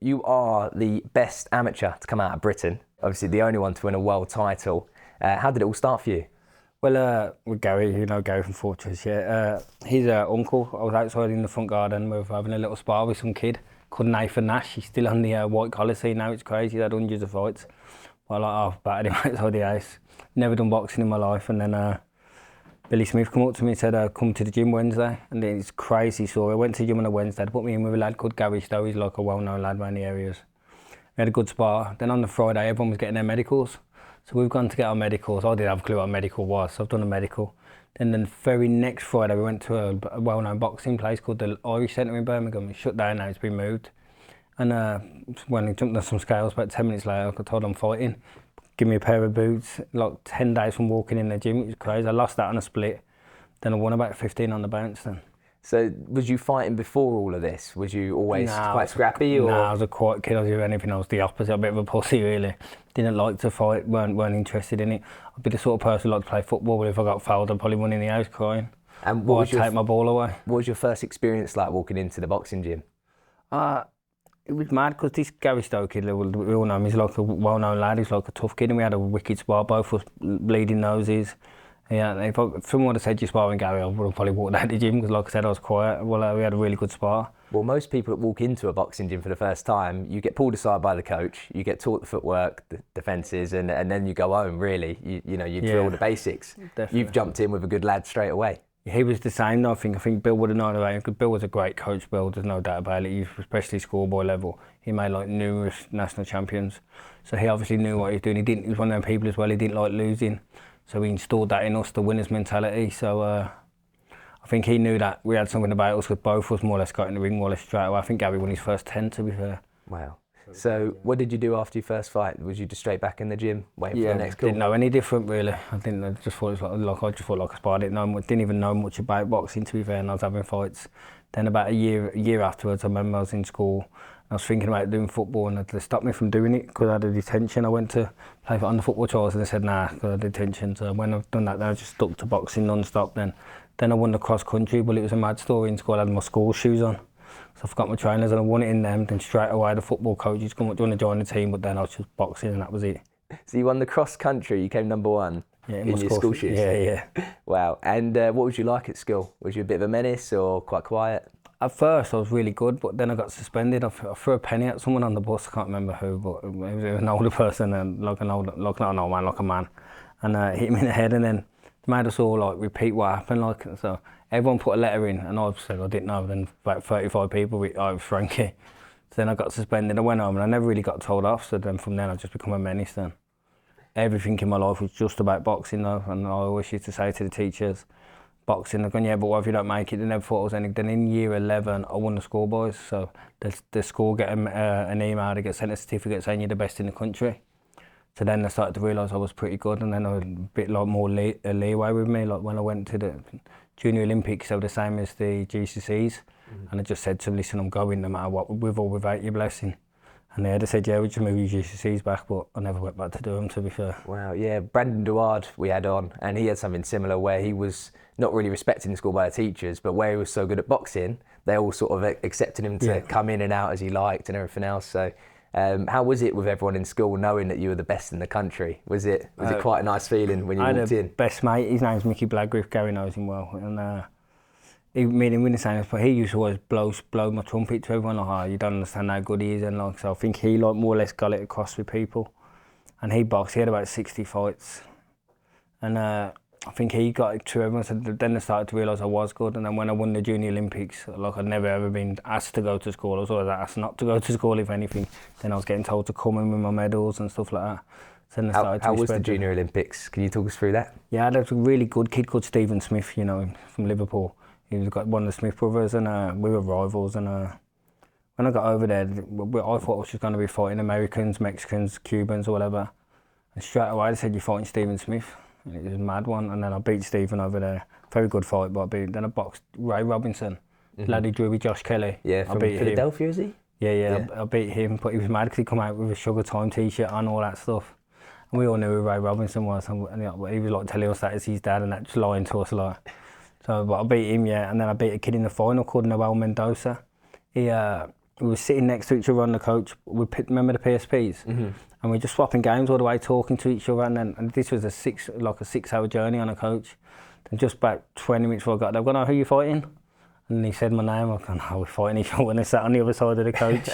you are the best amateur to come out of Britain, obviously the only one to win a world title. How did it all start for you? Well, with Gary, you know Gary from Fortress, yeah. His uncle, I was outside in the front garden, we were having a little spar with some kid called Nathan Nash. He's still on the white collar scene now, it's crazy, he's had hundreds of fights. Well, like, I've battered him outside the house. Never done boxing in my life, and then Billy Smith come up to me and said, come to the gym Wednesday, and then it's crazy. So I went to the gym on a Wednesday, they put me in with a lad called Gary Stowe, he's like a well-known lad around the areas. We had a good spar. Then on the Friday, everyone was getting their medicals. So we've gone to get our medicals. I didn't have a clue what a medical was, so I've done a medical. Then the very next Friday, we went to a well-known boxing place called the Irish Centre in Birmingham. It's shut down now, it's been moved. And when I jumped on some scales, about 10 minutes later, I got told I'm fighting. Give me a pair of boots, like 10 days from walking in the gym, it was crazy. I lost that on a split. Then I won about 15 on the bounce then. So was you fighting before all of this? Was you always quite scrappy? Or? I was a quiet kid. I was anything else the opposite, a bit of a pussy really. Didn't like to fight, weren't interested in it. I'd be the sort of person who liked to play football, but if I got fouled, I'd probably run in the house crying. And I'd take my ball away. What was your first experience like walking into the boxing gym? It was mad because this Gary Stowe kid, we all know him, he's like a well-known lad, he's like a tough kid, and we had a wicked spar, both of us bleeding noses. Yeah, if someone would have said you're sparring Gary, I would have probably walked out the gym because, like I said, I was quiet. Well, we had a really good spar. Well, most people that walk into a boxing gym for the first time, you get pulled aside by the coach, you get taught the footwork, the defences, and then you go home, really. You drill the basics. Definitely. You've jumped in with a good lad straight away. He was the same, though. I think Bill would have known about him because Bill was a great coach, Bill, there's no doubt about it, especially schoolboy level. He made like numerous national champions. So he obviously knew what he was doing. He was one of them people as well, he didn't like losing. So he installed that in us, the winner's mentality. So I think he knew that we had something about us because both of us more or less got in the ring more or less straight away. I think Gary won his first 10, to be fair. Wow. So what did you do after your first fight? Was you just straight back in the gym, waiting for the next call? Didn't know any different really. I just thought it was like a spar. Didn't even know much about boxing, to be fair, and I was having fights. Then about a year afterwards, I remember I was in school. I was thinking about doing football and they stopped me from doing it because I had a detention. I went to play on the football trials and they said nah, because I had a detention. So when I've done that, then I just stuck to boxing non-stop. Then I won the cross country, but it was a mad story in school. I had my school shoes on. So I forgot my trainers and I won it in them. Then straight away the football coaches come up, do you want to join the team? But then I was just boxing and that was it. So you won the cross country, you came number one in your school shoes? Yeah. Wow. And what was you like at school? Was you a bit of a menace or quite quiet? At first I was really good, but then I got suspended. I threw a penny at someone on the bus, I can't remember who, but it was an older person, and like an older, like not an old man, like a man, and hit him in the head, and then made us all like repeat what happened. Like, so everyone put a letter in, and I said I didn't know. Then about 35 people, I was Frankie. So then I got suspended. I went home, and I never really got told off. So then from then I just become a menace. Then everything in my life was just about boxing, though, and I always used to say to the teachers, boxing, they're going, yeah, but what if you don't make it? They never thought I was anything. Then in year 11, I won the schoolboys. So the school get an email, they get sent a certificate saying you're the best in the country. So then they started to realise I was pretty good, and then I was a bit like more leeway with me. Like when I went to the Junior Olympics, they were the same as the GCSEs. And I just said to them, listen, I'm going no matter what, with or without your blessing. And they said, yeah, we just move your GCSEs back, but I never went back to do them, to be fair. Wow, yeah, Brandon Duard we had on, and he had something similar where he was not really respected in school by the teachers, but where he was so good at boxing, they all sort of accepted him to come in and out as he liked and everything else. So how was it with everyone in school knowing that you were the best in the country? Was it quite a nice feeling when you walked in? I had a best mate, his name's Mickey Blagriff, Gary knows him well. And me and him were the same, but he used to always blow my trumpet to everyone, like, oh, you don't understand how good he is, and like, so I think he like more or less got it across with people. And he boxed, he had about 60 fights. And I think he got it to everyone, so then they started to realise I was good. And then when I won the Junior Olympics, like I'd never ever been asked to go to school, I was always asked not to go to school if anything. Then I was getting told to come in with my medals and stuff like that. So then how was the Junior Olympics? Can you talk us through that? Yeah, there was a really good kid called Stephen Smith, you know, from Liverpool. He was got one of the Smith brothers, and we were rivals. And when I got over there, I thought I was just going to be fighting Americans, Mexicans, Cubans, or whatever. And straight away they said, you're fighting Stephen Smith. And it was a mad one. And then I beat Stephen over there. Very good fight, but then I boxed Ray Robinson, the lad who drew with Josh Kelly. Yeah, from Philadelphia, is he? Yeah. I beat him, but he was mad because he come out with a Sugar Time t-shirt and all that stuff. And we all knew who Ray Robinson was, and he was like telling us that it's his dad, and that just lying to us like. So, but I beat him, yeah, and then I beat a kid in the final called Noel Mendoza. we were sitting next to each other on the coach. Remember the PSPs? And we were just swapping games all the way, talking to each other. And this was a 6-hour journey on a coach. Then just about 20 minutes before I got there, I go, "Oh, who are you fighting?" And he said my name. I go, "No, we're fighting each other." When I sat on the other side of the coach.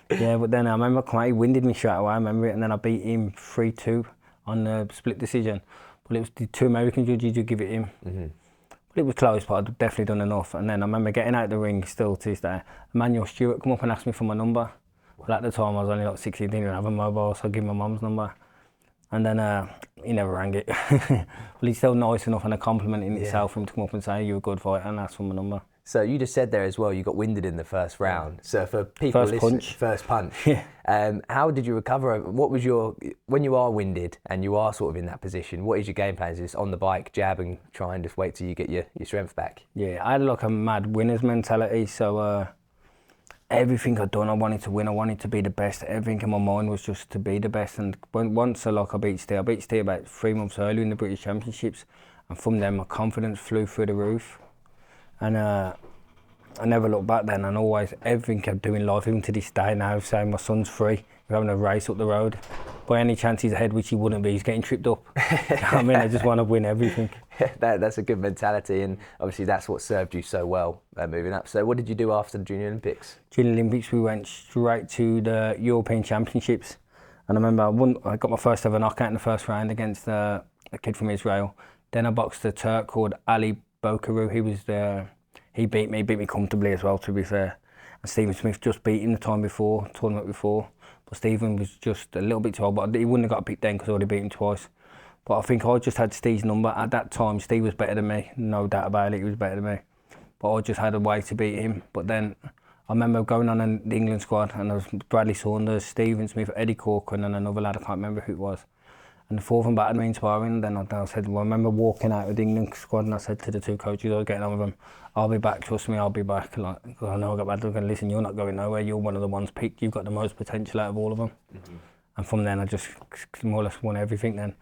Yeah, but then I remember he winded me straight away. I remember it, and then I beat him 3-2 on the split decision. But it was the 2 American judges who give it him. But it was close, but I'd definitely done enough. And then I remember getting out of the ring still to this day. Emmanuel Stewart come up and asked me for my number. Well, at the time I was only like 16, didn't even have a mobile, so I gave him my mum's number. And then he never rang it. Well, he's still nice enough and a compliment in itself for him to come up and say, "You're a good fighter," and ask for my number. So you just said there as well, you got winded in the first round. So for people listening, first punch. Yeah. How did you recover? What was when you are winded and you are sort of in that position, what is your game plan? Is this on the bike, jab and try and just wait till you get your strength back? Yeah, I had like a mad winner's mentality. So everything I'd done, I wanted to win. I wanted to be the best. Everything in my mind was just to be the best. And once I beat Steve about 3 months earlier in the British Championships. And from then my confidence flew through the roof. And I never looked back then, and always everything kept doing life, even to this day now, saying my son's free, we're having a race up the road. By any chance he's ahead, which he wouldn't be, he's getting tripped up. You know what I mean? I just want to win everything. That's a good mentality, and obviously that's what served you so well moving up. So what did you do after the Junior Olympics? Junior Olympics, we went straight to the European Championships. And I remember I got my first ever knockout in the first round against a kid from Israel. Then I boxed a Turk called Ali Bokaru. He beat me comfortably as well, to be fair. And Stephen Smith just beat him the tournament before. But Stephen was just a little bit too old, but he wouldn't have got picked then because I already beat him twice. But I think I just had Steve's number. At that time, Steve was better than me, no doubt about it, he was better than me. But I just had a way to beat him. But then I remember going on in the England squad, and there was Bradley Saunders, Stephen Smith, Eddie Corcoran, and another lad, I can't remember who it was. And the 4th and battered me in sparring. Then I said, well, I remember walking out of the England squad, and I said to the 2 coaches, I was getting on with them, "I'll be back, trust me, I'll be back." Like, I know I got bad, they're going, "Listen, you're not going nowhere, you're one of the ones picked, you've got the most potential out of all of them." And from then I just more or less won everything then.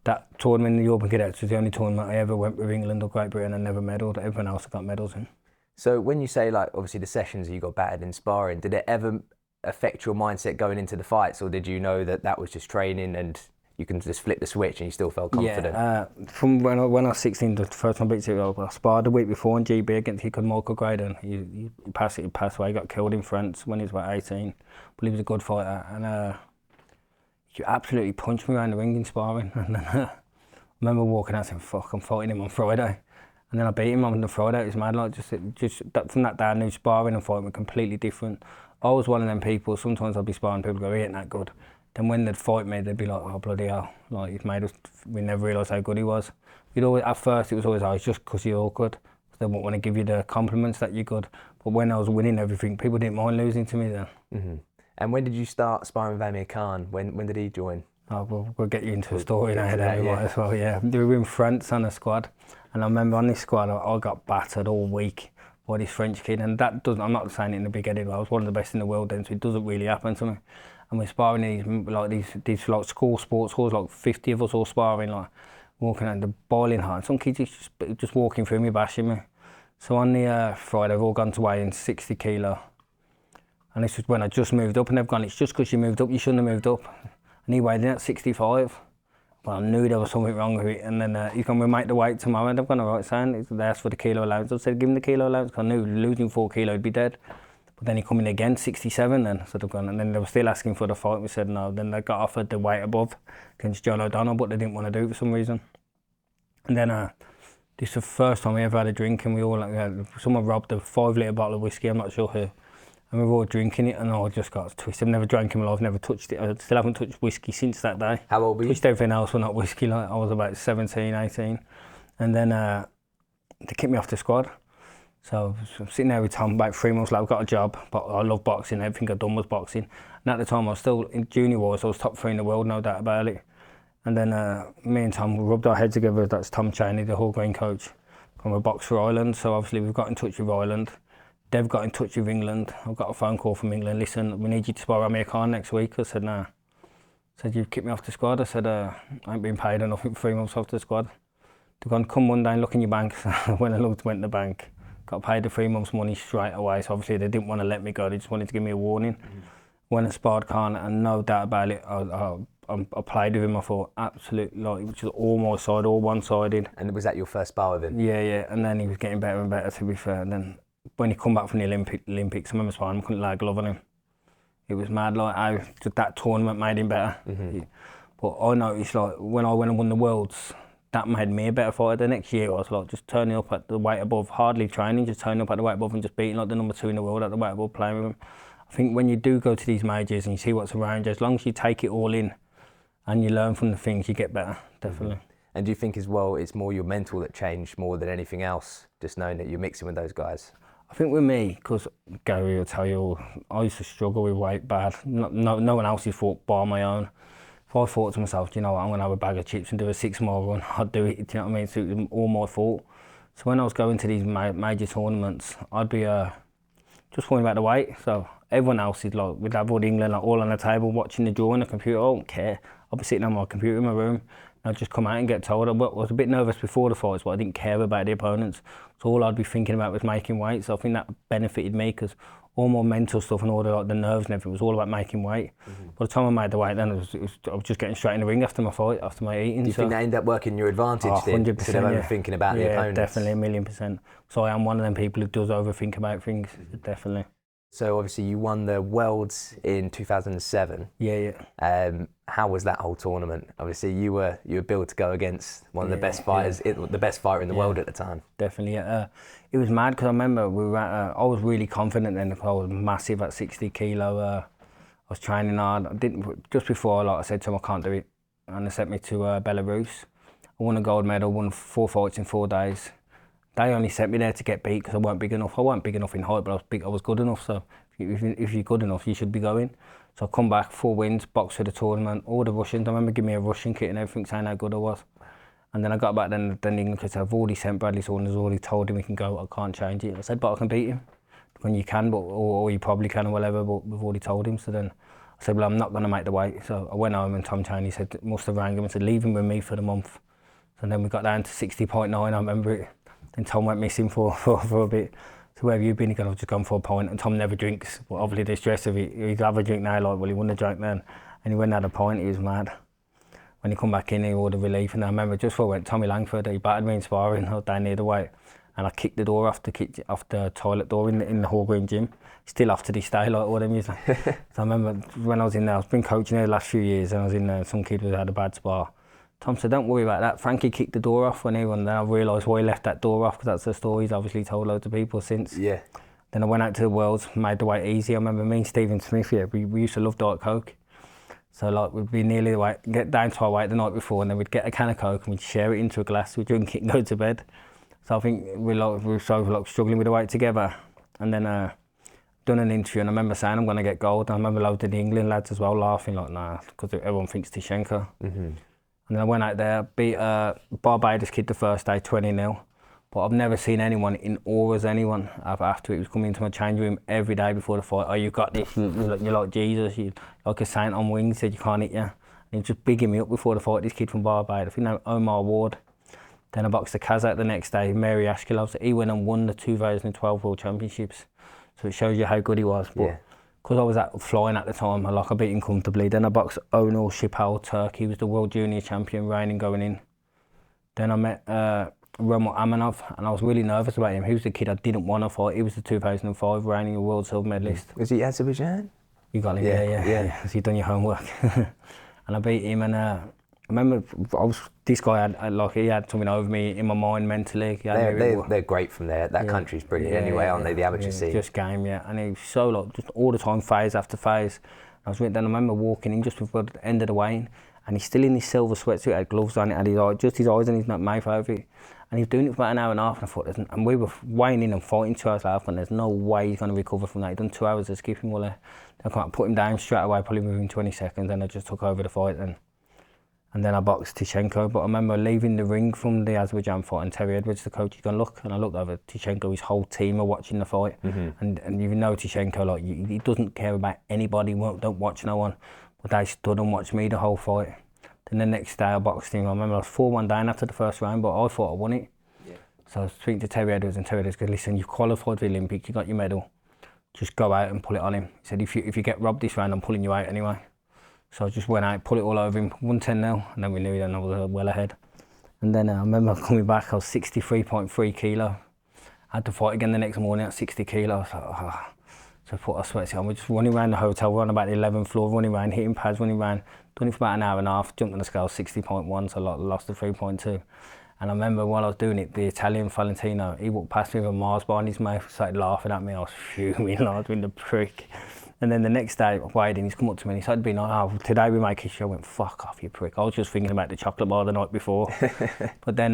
That tournament in the European Cadets was the only tournament I ever went with England or Great Britain and never medalled. Everyone else I got medals in. So when you say, like, obviously the sessions you got battered in sparring, did it ever affect your mindset going into the fights, or did you know that was just training and you can just flip the switch and you still felt confident? Yeah, from when I was 16, the first time I beat Steve, I sparred the week before in GB against he called Michael Graydon. He passed away, got killed in France when he was about 18. But he was a good fighter, and he absolutely punched me around the ring in sparring. And then I remember walking out saying, "Fuck, I'm fighting him on Friday." And then I beat him on the Friday. It was mad. Like, from that day, I knew sparring and fighting were completely different. I was one of them people, sometimes I'd be sparring, people go, "He ain't that good." Then when they'd fight me, they'd be like, "Oh, bloody hell." Like, he's made us, we never realised how good he was. At first, it was always, "Oh, it's just because you're good." They won't want to give you the compliments that you're good. But when I was winning everything, people didn't mind losing to me then. Mm-hmm. And when did you start sparring with Amir Khan? When did he join? Oh, we'll get you into a story now then, might as well, yeah. We were in France on a squad, and I remember on this squad, I got battered all week by this French kid, and I'm not saying it in a big-headed way, I was one of the best in the world then, so it doesn't really happen to me. And we're sparring these school sports schools, like 50 of us all sparring, like walking out the boiling hot. Some kids just walking through me, bashing me. So on the Friday, we've all gone to weigh in 60 kilo. And this was when I just moved up, and they've gone, "It's just because you moved up, you shouldn't have moved up." And he weighed in at 65. Well, I knew there was something wrong with it. And then he's gone, "We'll make the weight tomorrow." And I've gone, "All right, son." They asked for the kilo allowance. I said, "Give him the kilo allowance," because I knew losing 4 kilo, he'd be dead. But then he come in again, 67 then. So they've gone, and then they were still asking for the fight. We said no. Then they got offered the weight above against John O'Donnell, but they didn't want to do it for some reason. And then this was the first time we ever had a drink, and we all, someone robbed a 5-litre bottle of whiskey, I'm not sure who. And we were all drinking it, and I just got twisted. I've never drank in my life, never touched it. I still haven't touched whiskey since that day. How old were you? Touched everything else, but not whiskey. Like, I was about 17, 18. And then they kicked me off the squad. So I'm sitting there with Tom about 3 months later. I've got a job, but I love boxing. Everything I'd done was boxing. And at the time, I was still in junior-wise. I was top 3 in the world, no doubt about it. And then me and Tom rubbed our heads together. That's Tom Cheney, the Hall Green coach. And we boxed for Ireland. So obviously we've got in touch with Ireland. Dev got in touch with England. I've got a phone call from England. "Listen, we need you to spar Amir Khan next week." I said, "Nah." I said, "You've kicked me off the squad." I said, "I ain't been paid enough for 3 months off the squad." They've gone, "Come Monday and look in your bank." So when I looked, went in the bank, got paid the 3 months money straight away, so obviously they didn't want to let me go, they just wanted to give me a warning. Went and sparred Khan, and no doubt about it, I played with him. I thought absolutely, like, it was just all my side, all one-sided. And was that your first spar with him? Yeah, and then he was getting better and better, to be fair. And then when he come back from the Olympics, I remember sparring him, couldn't lay a glove on him. It was mad, like how that tournament made him better. But I noticed, like, when I went and won the Worlds, that made me a better fighter. The next year I was like just turning up at the weight above, hardly training, just turning up at the weight above and just beating like the number 2 in the world at the weight above, playing with him. I think when you do go to these majors and you see what's around you, as long as you take it all in and you learn from the things, you get better, definitely. And do you think as well it's more your mental that changed more than anything else, just knowing that you're mixing with those guys? I think with me, because Gary will tell you, I used to struggle with weight bad. No one else's fought bar my own. If I thought to myself, do you know what, I'm going to have a bag of chips and do a 6-mile run, I'd do it, do you know what I mean? So it was all my fault. So when I was going to these major tournaments, I'd be just worrying about the weight. So everyone else is like, we'd have all England like, all on the table watching the draw on the computer. I don't care. I'll be sitting on my computer in my room and I'd just come out and get told. I was a bit nervous before the fights, but I didn't care about the opponents. So all I'd be thinking about was making weight. So I think that benefited me because all my mental stuff and all the nerves and everything was all about making weight. By the time I made the weight, then I was just getting straight in the ring after my fight, after my eating. Do you think that ended up working your advantage? 100%, instead of overthinking about the opponents? Yeah, definitely, 1,000,000%. So I am one of them people who does overthink about things, definitely. So obviously you won the Worlds in 2007. Yeah. How was that whole tournament? Obviously you were billed to go against one of the best fighters, the best fighter in the world at the time. Definitely. It was mad because I remember we were at, I was really confident then because I was massive at 60 kilo. I was training hard. Just before, like I said to him, I can't do it, and they sent me to Belarus. I won a gold medal, won 4 fights in 4 days. They only sent me there to get beat because I weren't big enough. I weren't big enough in height, but I was good enough. So if you're good enough, you should be going. So I come back, 4 wins, boxed for the tournament. All the Russians, I remember giving me a Russian kit and everything, saying how good I was. And then I got back then England because I've already sent Bradley Saunders, has already told him he can go. I can't change it. I said, but I can beat him. When you can, or you probably can or whatever, but we've already told him. So then I said, well, I'm not going to make the weight. So I went home and Tom Cheney said, must have rang him and said, leave him with me for the month. So then we got down to 60.9, I remember it. Then Tom went missing for a bit. So where have you been? He goes, I've just gone for a pint. And Tom never drinks. But obviously the stress of it, he'd have a drink now, like, well, he wouldn't have drank then. And he went and had a pint, he was mad. When he come back in, he ordered relief. And I remember just before I went, Tommy Langford, he battered me in sparring. I was down near the weight. And I kicked the door off the toilet door in the Hall Green gym. Still off to this day, like all them years. So I remember when I was in there, I've been coaching there the last few years, and I was in there, some kid had a bad spar. Tom said, don't worry about that. Frankie kicked the door off when he won. Then I realised why he left that door off, because that's the story he's obviously told loads of people since. Yeah. Then I went out to the Worlds, made the weight easy. I remember me and Stephen Smith here, we used to love Diet Coke. So like we'd be nearly the weight, get down to our weight the night before, and then we'd get a can of Coke and we'd share it into a glass, we'd drink it and go to bed. So I think we were so struggling with the weight together. And then done an interview, and I remember saying I'm going to get gold. And I remember loads of the England lads as well laughing like, nah, because everyone thinks Tishenko. And then I went out there, beat Barbados kid the first day, 20-0. But I've never seen anyone in awe as anyone after it. Was coming into my change room every day before the fight. Oh, you've got this, you're like Jesus, you're like a saint on wings, said you can't hit you. And he was just bigging me up before the fight, this kid from Barbados. I think named Omar Ward. Then I boxed the Kazakh the next day, Mary Ashkelov. So he went and won the 2012 World Championships. So it shows you how good he was. But because I was flying at the time, I beat him comfortably. Then I boxed Onur Shipal Turk. He was the world junior champion, reigning going in. Then I met Roman Amanov, and I was really nervous about him. He was the kid I didn't want to fight. He was the 2005 reigning world silver medalist. Was he Azerbaijan? You got him, yeah. So you've done your homework. And I beat him, and I remember this guy he had something over me in my mind mentally. They're great from there. That country's brilliant anyway, aren't they? The amateur scene. Just game, and he was so just all the time, phase after phase. Then I remember walking in just before the end of the weigh-in, and he's still in his silver sweatsuit, had gloves on it, had his eyes and his mouth over it. And he was doing it for about an hour and a half, and I thought, and we were weighing in and fighting 2 hours later, and there's no way he's going to recover from that. He'd done 2 hours of skipping while I can't put him down straight away, probably within 20 seconds, and I just took over the fight. And then I boxed Tishenko. But I remember leaving the ring from the Azerbaijan fight, and Terry Edwards, the coach, he's gone, look, and I looked over Tishenko, his whole team are watching the fight. And you know Tishenko, like, he doesn't care about anybody, don't watch no one. But they stood and watched me the whole fight. Then the next day I boxed him. I remember I was 4-1 down after the first round, but I thought I won it. So I was speaking to Terry Edwards, and Terry Edwards goes, listen, you've qualified for the Olympics, you got your medal, just go out and pull it on him. He said, if you get robbed this round, I'm pulling you out anyway. So I just went out, put it all over him, 110-0, and then we knew then I was well ahead. And then I remember coming back, I was 63.3 kilo. I had to fight again the next morning at 60 kilos. So I put a sweatshirt on. We're just running around the hotel. We're on about the 11th floor, running around, hitting pads, running around. Done it for about an hour and a half. Jumped on the scale, 60.1, so I lost to 3.2. And I remember while I was doing it, the Italian Valentino, he walked past me with a Mars bar in his mouth, started laughing at me. I was fuming, I was being the prick. And then the next day, Wade, he's come up to me and he started being like, oh, today we make history. I went, fuck off, you prick. I was just thinking about the chocolate bar the night before. But then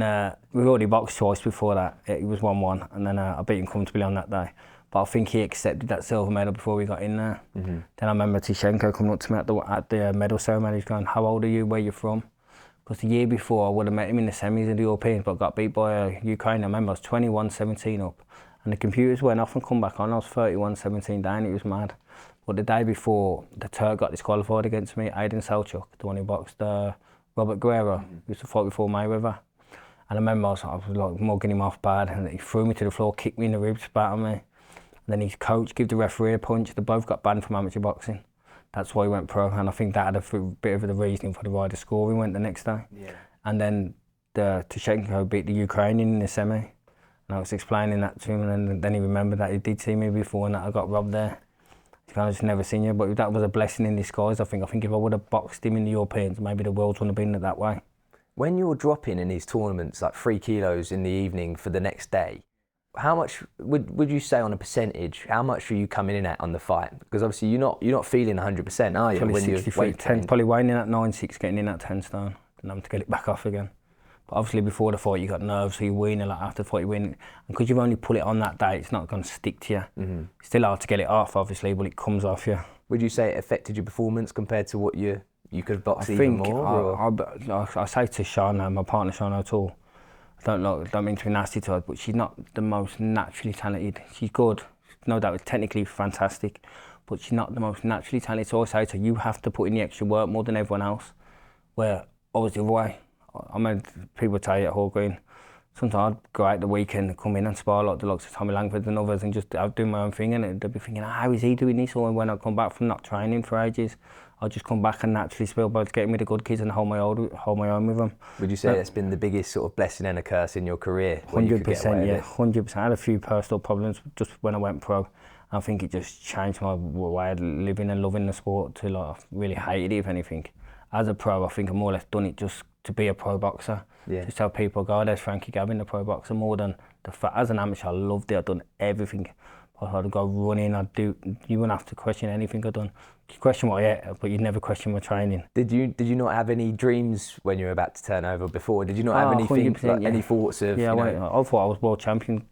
we've already boxed twice before that. It was 1-1, and then I beat him comfortably on that day. But I think he accepted that silver medal before we got in there. Then I remember Tishenko coming up to me at the medal ceremony. He's going, how old are you, where you from? Because the year before I would have met him in the semis in the Europeans, but got beat by Ukraine. I remember I was 21-17 up, and the computers went off and come back on. I was 31-17 down, it was mad. But the day before, the Turk got disqualified against me, Aiden Selchuk, the one who boxed Robert Guerrero, who used to fight before Mayweather. And I remember I was like mugging him off bad, and he threw me to the floor, kicked me in the ribs, spat on me. And then his coach gave the referee a punch. They both got banned from amateur boxing. That's why he went pro, and I think that had a bit of the reasoning for the why the scoring went the next day. Yeah. And then Tishenko beat the Ukrainian in the semi, and I was explaining that to him, and then he remembered that he did see me before and that I got robbed there. He's kind of just never seen you, but that was a blessing in disguise. I think if I would have boxed him in the Europeans, maybe the world wouldn't have been that way. When you're dropping in these tournaments like 3 kilos in the evening for the next day, how much would you say on a percentage? How much are you coming in at on the fight? Because obviously you're not feeling 100%, are you? Probably when 63, 10, probably weighing in at 9.6, getting in at 10 stone, and having to get it back off again. But obviously before the fight you got nerves, so you wean a lot after the fight. You win, and because you've only put it on that day, it's not going to stick to you. It's still hard to get it off, obviously, but it comes off you. Would you say it affected your performance compared to what you could have boxed even more? I say to Shana, my partner Shana O'Toole, I don't mean to be nasty to her, but she's not the most naturally talented. She's good, no doubt, technically fantastic, but she's not the most naturally talented. So I say to her, you have to put in the extra work more than everyone else. Where I was the other way. I mean, people tell you at Hall Green, sometimes I'd go out the weekend and come in and spar like the likes of Tommy Langford and others, and just I'd do my own thing, and they'd be thinking, how is he doing this? Or when I come back from not training for ages, I'll just come back and naturally spill by getting with the good kids and hold my own with them. Would you say that's been the biggest sort of blessing and a curse in your career? 100%, yeah, 100%. I had a few personal problems just when I went pro. I think it just changed my way of living and loving the sport to like I really hated it, if anything. As a pro, I think I more or less done it just to be a pro boxer. Yeah. Just tell people, God, there's Frankie Gavin, the pro boxer, more than the fact. As an amateur, I loved it. I'd done everything. I'd go running. You wouldn't have to question anything I'd done. You question what I ate, but you'd never question my training. Did you not have any dreams when you were about to turn over before? Did you not have anything, like, any thoughts of? Yeah, I thought I was world champion,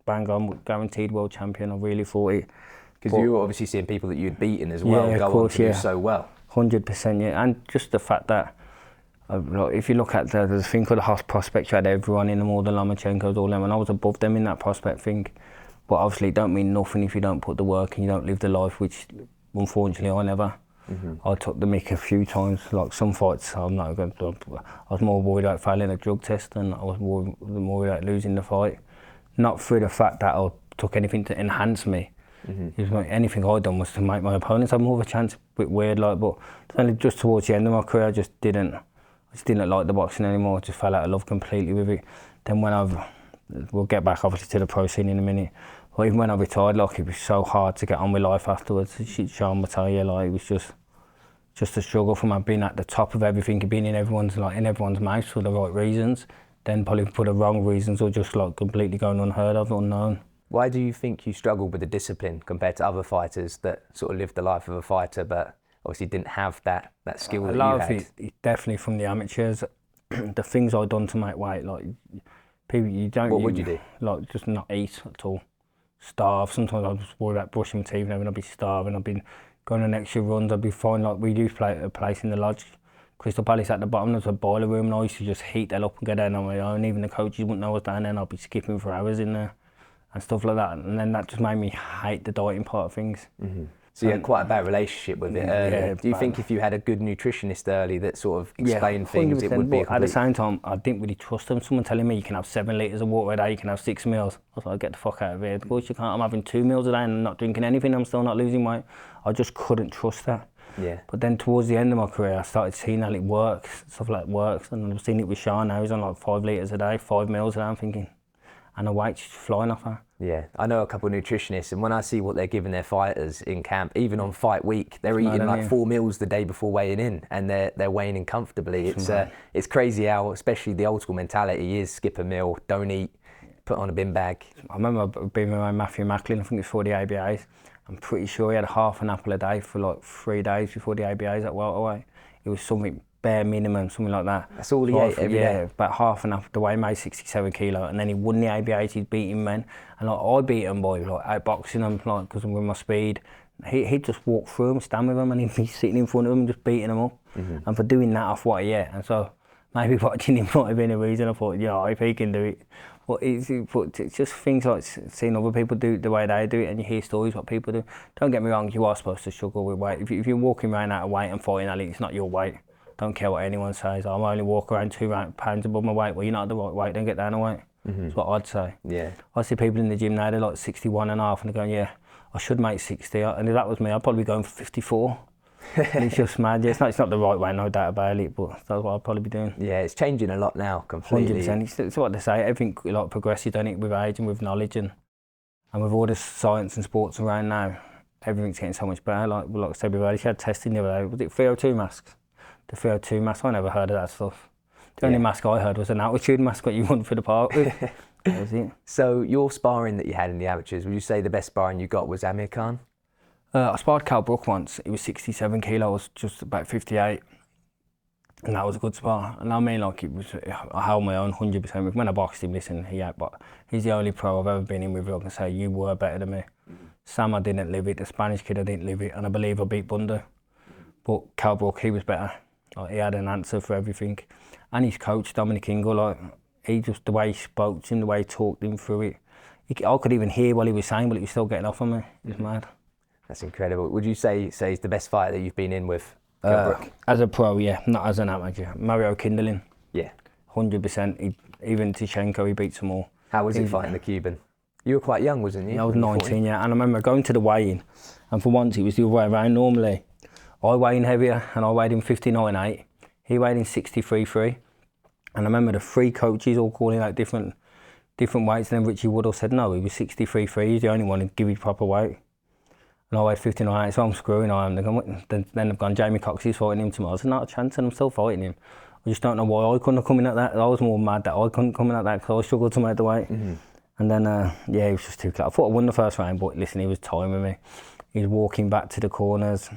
bang on, guaranteed world champion. I really thought it. Because you were obviously seeing people that you'd beaten as well go on to do so well. 100%, yeah, and just the fact that. If you look at the thing for the Haas prospects, you had everyone in them, all the Lomachenko's, all them, and I was above them in that prospect thing. But obviously it don't mean nothing if you don't put the work and you don't live the life, which unfortunately I never. I took the mick a few times, like some fights I'm not going to. I was more worried about failing a drug test than I was more worried about losing the fight. Not through the fact that I took anything to enhance me. Anything I'd done was to make my opponents have more of a chance, a bit weird like, but only just towards the end of my career I just didn't like the boxing anymore. I just fell out of love completely with it. Then when we'll get back obviously to the pro scene in a minute, but even when I retired, like, it was so hard to get on with life afterwards. Sean will tell you, like, it was just a struggle from being at the top of everything, being in everyone's mouth for the right reasons, then probably for the wrong reasons, or just like completely going unheard of, unknown. Why do you think you struggled with the discipline compared to other fighters that sort of lived the life of a fighter but obviously didn't have that skill that you had? A lot of it definitely from the amateurs. The things I've done to make weight, like, people, What would you do? Like, just not eat at all. Starve. Sometimes I was worried about brushing my teeth and I'd be starving. I'd been going on extra runs. I'd be fine. Like, we used to play at a place in the lodge, Crystal Palace at the bottom. There's a boiler room, and I used to just heat that up and go down on my own. Even the coaches wouldn't know I was down there, and I'd be skipping for hours in there and stuff like that. And then that just made me hate the dieting part of things. So you had quite a bad relationship with it early. Yeah, Do you think if you had a good nutritionist early that sort of explained things, it would be a complete... At the same time, I didn't really trust them. Someone telling me you can have 7 litres of water a day, you can have 6 meals. I was like, get the fuck out of here. Of course you can't. I'm having 2 meals a day and I'm not drinking anything. I'm still not losing weight. I just couldn't trust that. Yeah. But then towards the end of my career, I started seeing that it works, stuff like works. And I've seen it with Sean now. He's on like 5 litres a day, 5 meals a day. I'm thinking, and the weight's just flying off her. Yeah, I know a couple of nutritionists, and when I see what they're giving their fighters in camp, even on fight week, they're eating like 4 meals the day before weighing in, and they're weighing in comfortably. It's crazy how, especially the old school mentality is skip a meal, don't eat, put on a bin bag. I remember being around Matthew Macklin, I think it was for the ABAs. I'm pretty sure he had half an apple a day for like 3 days before the ABAs at welterweight. It was something bare minimum, something like that. That's all he ate every day? Yeah, about half an apple. The way he made 67 kilo, and then he won the ABAs, he's beating men. And like, I beat him by like outboxing him, like, because with my speed. He'd just walk through him, stand with him, and he'd be sitting in front of him, just beating him up. And for doing that off what he ate. And so maybe watching him might have been a reason. I thought, yeah, if he can do it. But it's just things like seeing other people do it the way they do it, and you hear stories what people do. Don't get me wrong, you are supposed to struggle with weight. If you're walking around out of weight and fighting, it's not your weight. Don't care what anyone says. I'm only walking around 2 pounds above my weight. Well, you're not at the right weight, don't get down a weight. That's what I'd say. Yeah. I see people in the gym now, they're like 61 and a half, and they're going, yeah, I should make 60. And if that was me, I'd probably be going for 54. And it's just mad. Yeah, it's not the right way, no doubt about it, but that's what I'd probably be doing. Yeah, it's changing a lot now, completely. 100%. It's what they say. Everything like progresses, don't it, with age and with knowledge, and with all the science and sports around now, everything's getting so much better. Like I said before, she had testing the other day. Was it 302 masks? The 302 mask, I never heard of that stuff. The only mask I heard was an altitude mask, what you run for the park with. That was it. So your sparring that you had in the amateurs, would you say the best sparring you got was Amir Khan? I sparred Cal Brook once. He was 67 kilos, just about 58. And that was a good spar. And I mean, like, I held my own 100%. When I boxed him, listen, but he's the only pro I've ever been in with who I can say, you were better than me. Sam, I didn't live it. The Spanish kid, I didn't live it. And I believe I beat Bunder. But Cal Brook, he was better. Like, he had an answer for everything. And his coach, Dominic Ingle, like, he just, the way he spoke to him, the way he talked him through it. I could even hear what he was saying, but he was still getting off on me. It was mad. That's incredible. Would you say he's the best fighter that you've been in with? As a pro, yeah, not as an amateur. Mario Kindling. Yeah. 100%. Even Tishenko, he beats them all. How was he fighting the Cuban? You were quite young, wasn't you? Yeah, I was 19, yeah. And I remember going to the weigh-in, and for once it was the other way around. Normally, I weighed in heavier, and I weighed in 59.8. He weighed in 63.3. And I remember the 3 coaches all calling out different weights, and then Richie Woodall said no, he was 63.3. He's the only one who'd give you proper weight. And I weighed 59.8, so I'm screwing on him. Then they've gone, Jamie Cox is fighting him tomorrow. I said, not a chance, and I'm still fighting him. I just don't know why I couldn't have come in at that. I was more mad that I couldn't come in at that because I struggled to make the weight. And then, yeah, he was just too close. I thought I won the first round, but listen, he was timing me. He was walking back to the corners,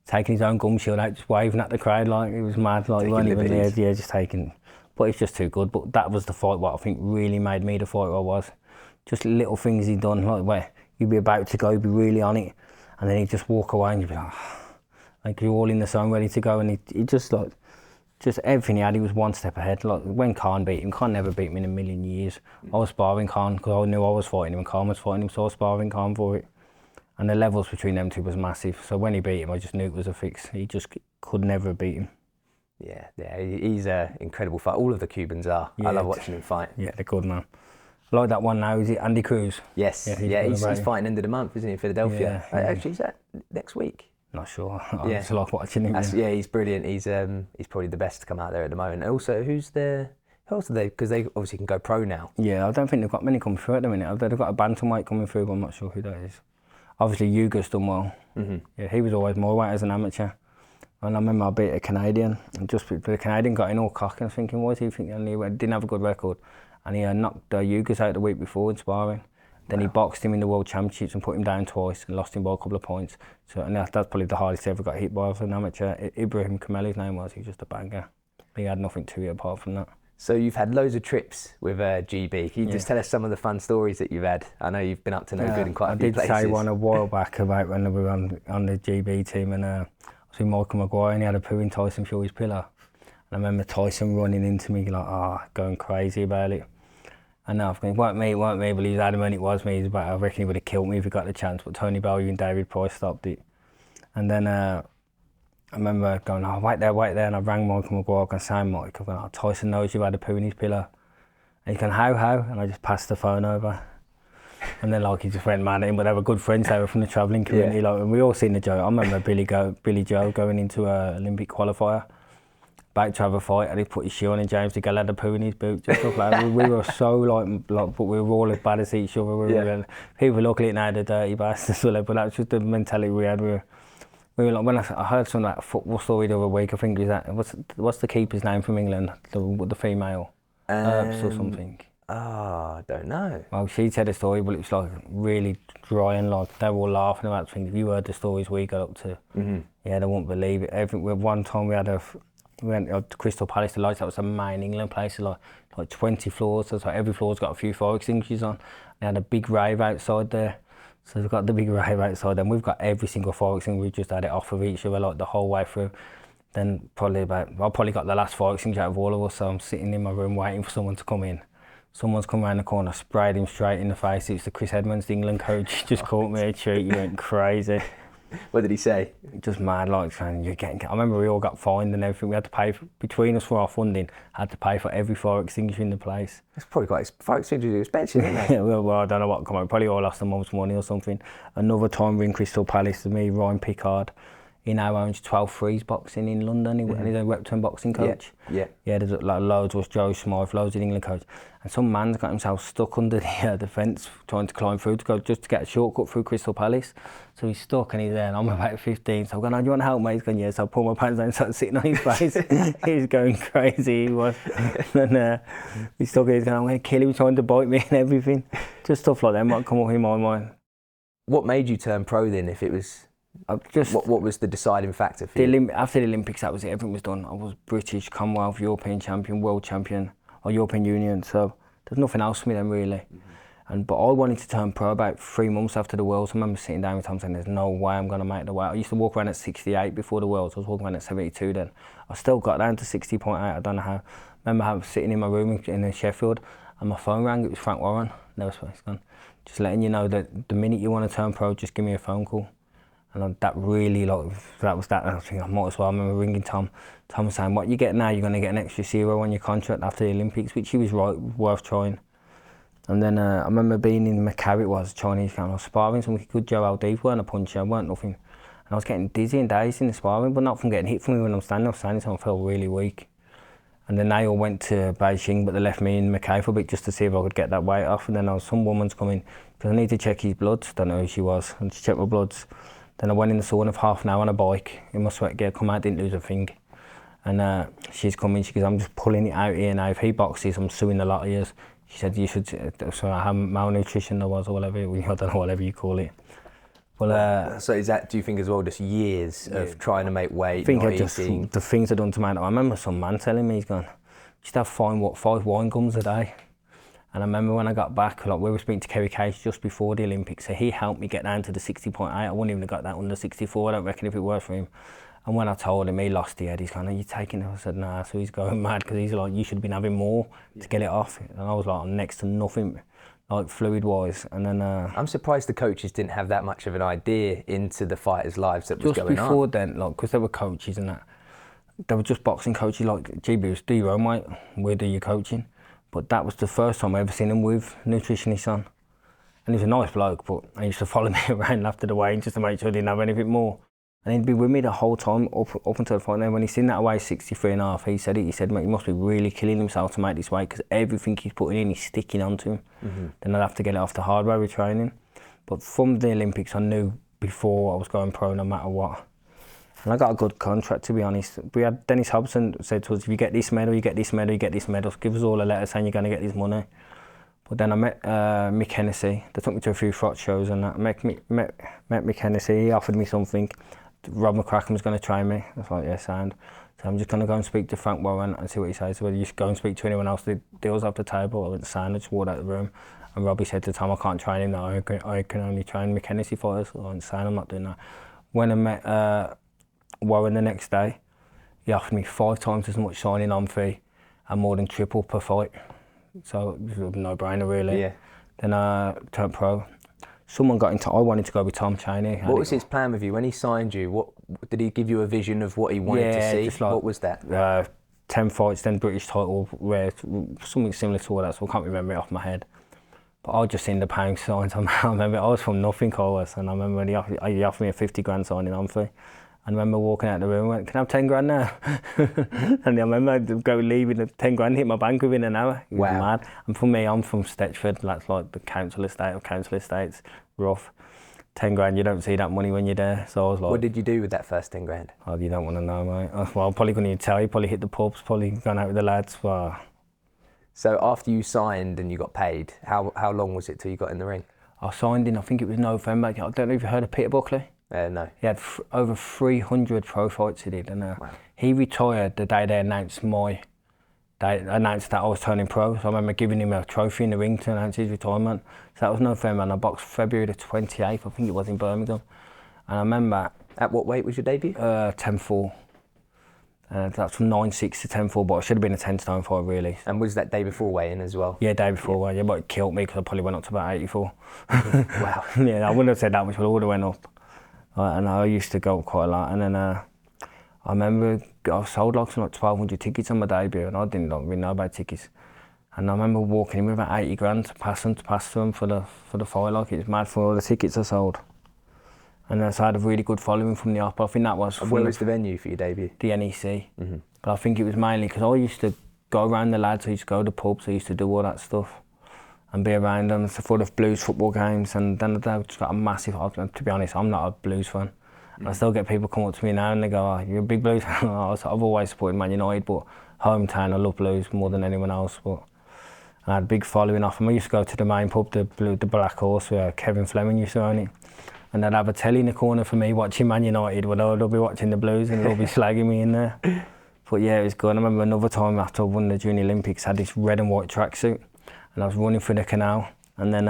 taking his own gum shield out, just waving at the crowd like it was mad. Like, he weren't even there, yeah, just taking. But it's just too good. But that was the fight what I think really made me the fighter I was. Just little things he'd done, like where you'd be about to go, you'd be really on it, and then he'd just walk away and you'd be like you're all in the zone ready to go, and he just like, just everything he had, he was one step ahead. Like when Khan beat him, Khan never beat me in a million years. I was sparring Khan because I knew I was fighting him and Khan was fighting him, so I was sparring Khan for it. And the levels between them two was massive. So when he beat him, I just knew it was a fix. He just could never beat him. Yeah, he's an incredible fighter. All of the Cubans are. Yeah, I love watching him fight. Yeah, they're good, man. I like that one now, is it Andy Cruz? Yes, he's fighting end of the month, isn't he, in Philadelphia? Yeah. Actually, is that next week? Not sure. I just like watching him. Yeah, he's brilliant. He's probably the best to come out there at the moment. And also, who else are they? Because they obviously can go pro now. Yeah, I don't think they've got many coming through at the minute. They've got a bantamweight coming through, but I'm not sure who that is. Obviously, Yuga's done well. Yeah, he was always more weight as an amateur. And I remember I beat a Canadian, and just the Canadian got in all cocky, and I was thinking, why is he thinking? He didn't have a good record. And he knocked Yugas out the week before in sparring. Then he boxed him in the World Championships and put him down twice and lost him by a couple of points. So, and that's probably the hardest he ever got hit by as an amateur. Ibrahim Kamel, his name was. He was just a banger. He had nothing to it apart from that. So you've had loads of trips with GB. Can you just tell us some of the fun stories that you've had? I know you've been up to no good in quite a few places. I did say one a while back about when we were on the GB team, and I was with Michael Maguire, and he had a poo in Tyson Fury's pillar. And I remember Tyson running into me like, going crazy about it. And I think it weren't me, but he was adamant it was me. He's about, I reckon he would have killed me if he got the chance, but Tony Bellew and David Price stopped it. And then I remember going, oh, wait there, and I rang Michael McGuire and saying, Mike, I'm going, oh, Tyson knows you've had a poo in his pillow. And he's going, how? And I just passed the phone over. And then like he just went mad at him, but they were good friends, they were from the travelling community, like, and we all seen the joke. I remember Billy Joe going into an Olympic qualifier, about to have a fight, and he put his shoe on and James the girl had a poo in his boot, just stuff like that. We were so like, but we were all as bad as each other. People look at it now, the dirty bastards, but that's just the mentality we had. We were like, when I heard some like football story the other week, I think it was that, what's the keeper's name from England, the female, Herbs or something. Oh, I don't know. Well, she said a story, but it was like really dry and like they were all laughing about things. If you heard the stories we got up to, yeah, they wouldn't believe it. One time we went to Crystal Palace, the lights, that was the main England place, like 20 floors, so every floor's got a few fire extinguishers on. They had a big rave outside there. So they've got the big rave outside, and we've got every single fire extinguisher, we just had it off of each other like the whole way through. Then I probably got the last fire extinguisher out of all of us, so I'm sitting in my room waiting for someone to come in. Someone's come around the corner, sprayed him straight in the face. It's the Chris Edmonds, the England coach. He just caught me a treat. He went crazy. What did he say? Just mad, like saying, you're getting. I remember we all got fined and everything. We had to pay between us for our funding. Had to pay for every fire extinguisher in the place. It's probably quite fire extinguisher expensive, isn't it? well, I don't know what come out. Probably all lost a month's money or something. Another time we're in Crystal Palace, me, Ryan Pickard. He now owns 12 Freeze Boxing in London. He's a Repton boxing coach. Yeah, there's like loads, was Joe Smythe, loads of England coach. And some man's got himself stuck under the fence trying to climb through just to get a shortcut through Crystal Palace. So he's stuck and he's there, and I'm about 15. So I'm going, oh, do you want to help me? He's going, yes. So I pull my pants down and start sitting on his face. He's going crazy, he was. And he's stuck here, he's going, I'm going to kill him, trying to bite me and everything. Just stuff like that might come up in my mind. What made you turn pro then, if it was... What was the deciding factor for you? After the Olympics, that was it. Everything was done. I was British, Commonwealth, European champion, world champion, or European Union. So there's nothing else for me then really. But I wanted to turn pro about 3 months after the Worlds. I remember sitting down with Tom saying, "There's no way I'm going to make the weight." I used to walk around at 68 before the Worlds. I was walking around at 72 then. I still got down to 60.8. I don't know how. I remember sitting in my room in Sheffield, and my phone rang. It was Frank Warren. Never spoke. Just letting you know that the minute you want to turn pro, just give me a phone call. And that really, like, that was that. I think I might as well. I remember ringing Tom. Tom was saying, what you get now, you're going to get an extra 0 on your contract after the Olympics, which he was right, worth trying. And then I remember being in Macau, it was Chinese camp. I was sparring some good Joe Aldeep, weren't a puncher, weren't nothing. And I was getting dizzy and dazed in the sparring, but not from getting hit from me when I'm standing. So I felt really weak. And then they all went to Beijing, but they left me in Macau for a bit just to see if I could get that weight off. And then some woman's coming, because I need to check his bloods. Don't know who she was. And she checked my bloods. Then I went in the sauna for half an hour on a bike in my sweat gear, come out, didn't lose a thing. And she's coming, she goes, I'm just pulling it out here now. If he boxes, I'm suing a lot of years. She said, you should, so I have malnutrition or whatever, I don't know, whatever you call it. Well, so is that, do you think as well, just years of trying to make weight, I think the things I've done to man. I remember some man telling me, he's gone, just have 5 wine gums a day. And I remember when I got back, like we were speaking to Kerry Cage just before the Olympics, so he helped me get down to the 60.8. I wouldn't even have got that under 64, I don't reckon, if it were for him. And when I told him, he lost the head. He's going, are you taking it? I said, nah. So he's going mad because he's like, you should have been having more to get it off. And I was like, I'm next to nothing, like fluid-wise. And then I'm surprised the coaches didn't have that much of an idea into the fighters' lives that was going on. Just before then, like, because they were coaches and that, they were just boxing coaches, like, GB, do your own weight, we'll do your coaching. But that was the first time I ever seen him with nutritionist on. And he was a nice bloke, but he used to follow me around after the weigh just to make sure I didn't have anything more. And he'd be with me the whole time up until the fight. And then when he seen that I weighed 63.5, he said it. He said, mate, he must be really killing himself to make this weight because everything he's putting in, he's sticking onto him. Then I'd have to get it off the hard way with training. But from the Olympics, I knew before I was going pro no matter what. And I got a good contract, to be honest. We had Dennis Hobson said to us, if you get this medal, you get this medal, you get this medal. Give us all a letter saying you're going to get this money. But then I met Mick Hennessy. They took me to a few frot shows and that. Met Mick Hennessy. He offered me something. Rob McCracken was going to train me. I was like, yeah, sound. So I'm just going to go and speak to Frank Warren and see what he says. So whether you should go and speak to anyone else that deals off the table. I went to sound. I just walked out of the room. And Robbie said to Tom, I can't train him now. I can only train Mick Hennessy fighters. I went to sound. I'm not doing that. When I met Warren the next day, he offered me 5 times as much signing on fee and more than triple per fight. so it was a no-brainer really. Yeah. Then I turned pro. Someone got into. I wanted to go with Tom Chaney. What was his plan with you when he signed you? What did he give you a vision of what he wanted to see? Just like, what was that? 10 fights, then British title, where something similar to all that. So I can't remember it off my head. But I just seen the pound signs. I remember I was from nothing, I was, and I remember when he offered me a 50 grand signing on fee. I remember walking out the room and went, "Can I have 10 grand now?" And I remember leaving the 10 grand hit my bank within an hour. It was mad. And for me, I'm from Stetchford, that's like the council estate of council estates, rough. 10 grand, you don't see that money when you're there. So I was like, what did you do with that first 10 grand? Oh, you don't want to know, mate. Well, I probably couldn't even tell you. Probably hit the pubs, probably gone out with the lads. Well, so after you signed and you got paid, how long was it till you got in the ring? I signed in, I think it was November. I don't know if you heard of Peter Buckley. No. He had over 300 pro fights he did, and wow. He retired the day they announced that I was turning pro. So I remember giving him a trophy in the ring to announce his retirement. So that was November, and I boxed February the 28th, I think it was, in Birmingham. And I remember... At what weight was your debut? 10-4. That's from 9-6 to 10-4, but it should have been a 10 stone fight really. And was that day before weigh-in as well? Yeah, day before weigh-in, yeah, but it killed me because I probably went up to about 84. Wow. Yeah, I wouldn't have said that much, but I would have went up. And I used to go up quite a lot. And then I remember I sold like 1,200 tickets on my debut, and I didn't really know about tickets. And I remember walking in with about 80 grand to pass to them for the fight. Like, it was mad for all the tickets I sold. And so I had a really good following from the off. I think that was... And where was the venue for your debut? The NEC. Mm-hmm. But I think it was mainly because I used to go around the lads, I used to go to pubs, I used to do all that stuff and be around them for the Blues football games. And then I just got a massive... To be honest, I'm not a Blues fan. Mm-hmm. I still get people come up to me now and they go, "Oh, you're a big Blues fan." I've always supported Man United, but hometown, I love Blues more than anyone else. But I had a big following off them. I used to go to the main pub, the Black Horse, where Kevin Fleming used to own it. And they'd have a telly in the corner for me watching Man United, but they'll be watching the Blues and they'll be slagging me in there. But yeah, it was good. I remember another time after I won the Junior Olympics, I had this red and white tracksuit and I was running through the canal, and then